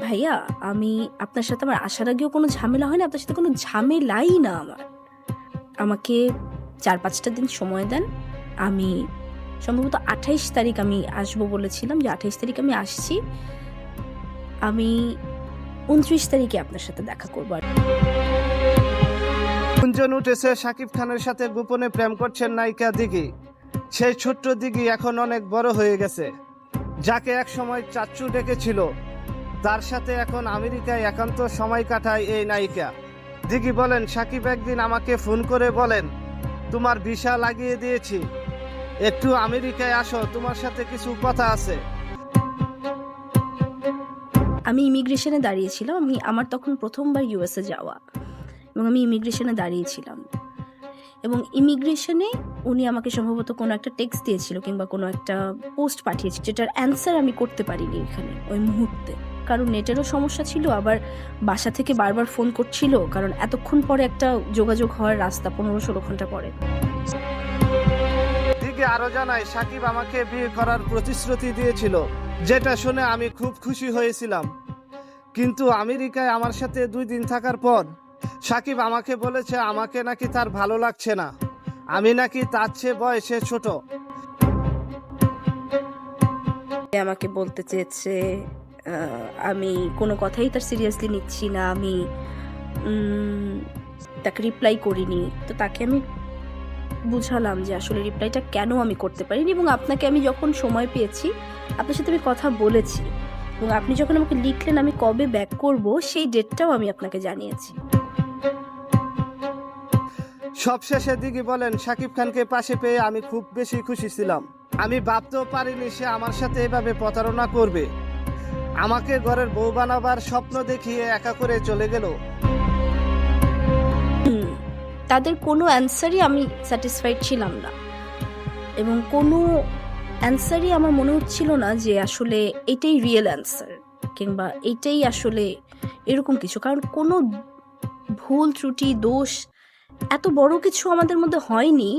ভাইয়া, আমি আপনার সাথে আমার আসার আগেও কোনো ঝামেলা হয় না, আপনার সাথে কোনো ঝামেলাই না আমার। আমাকে 4-5টা দিন সময় দেন। আমি সম্ভবত 28 তারিখ আমি আসবো বলেছিলাম, যে 28 তারিখ আমি আসছি। আমি 29 তারিখে আপনার সাথে দেখা করবো। গুঞ্জন উঠেছে শাকিব খানের সাথে গোপনে প্রেম করছেন নায়িকা দিঘি। সেই ছোট্ট দিঘি এখন অনেক বড় হয়ে গেছে। যাকে এক সময় চাচ্চু ডেকেছিল, তার সাথে এখন আমেরিকায় একান্ত সময় কাটায় এই নায়িকা। দিঘি বলেন, শাকিব একদিন আমাকে ফোন করে বলেন, তোমার ভিসা লাগিয়ে দিয়েছি, একটু আমেরিকায় আসো, তোমার সাথে কিছু কথা আছে। আমি ইমিগ্রেশনে দাঁড়িয়েছিলাম। আমার তখন প্রথমবার ইউএসএ যাওয়া, এবং আমি ইমিগ্রেশনে দাঁড়িয়েছিলাম, এবং ইমিগ্রেশনে উনি আমাকে সম্ভবত কোনো একটা টেক্সট দিয়েছিল কিংবা কোনো একটা পোস্ট পাঠিয়েছিল, যেটার অ্যান্সার আমি করতে পারিনি এখানে ওই মুহূর্তে, কারণ নেটেরও সমস্যা ছিল, আবার বাসা থেকে বারবার ফোন করছিল, কারণ এতক্ষণ পরে একটা যোগাযোগ হওয়ার রাস্তা 15-16 ঘন্টা পরে। দিঘি আরো জানায়, শাকিব আমাকে বিয়ে করার প্রতিশ্রুতি দিয়েছিল, যেটা শুনে আমি খুব খুশি হয়েছিলাম। কিন্তু আমেরিকায় আমার সাথে 2 দিন থাকার পর শাকিব আমাকে বলেছে আমাকে নাকি তার ভালো লাগছে না, আমি নাকি তার চেয়ে বয়সে ছোট। আমাকে বলতে চেয়েছে আমি কোনো কথাই তার সিরিয়াসলি নিচ্ছি না, আমি তাকে রিপ্লাই করিনি। তো তাকে আমি বুঝালাম যে আসলে রিপ্লাইটা কেন আমি করতে পারিনি, এবং আপনাকে আমি যখন সময় পেয়েছি আপনার সাথে আমি কথা বলেছি, এবং আপনি যখন আমাকে লিখলেন আমি কবে ব্যাক করব সেই ডেটটাও আমি আপনাকে জানিয়েছি। সবশেষে দিঘি বলেন, শাকিব খানকে পাশে পেয়ে আমি খুব বেশি খুশি ছিলাম। আমি ভাবতেও পারিনি সে আমার সাথে এভাবে প্রতারণা করবে। আমাকে ঘরের বউ বানাবার স্বপ্ন দেখিয়ে একা করে চলে গেল। তাদের কোনো অ্যান্সারই আমি স্যাটিসফাইড ছিলাম না, এবং কোনো অ্যান্সারই আমার মনে হচ্ছিল না যে আসলে এটাই রিয়েল অ্যান্সার, কিংবা এটাই আসলে এরকম কিছু। কারণ কোনো ভুল ত্রুটি দোষ এত বড় কিছু আমাদের মধ্যে হয়নি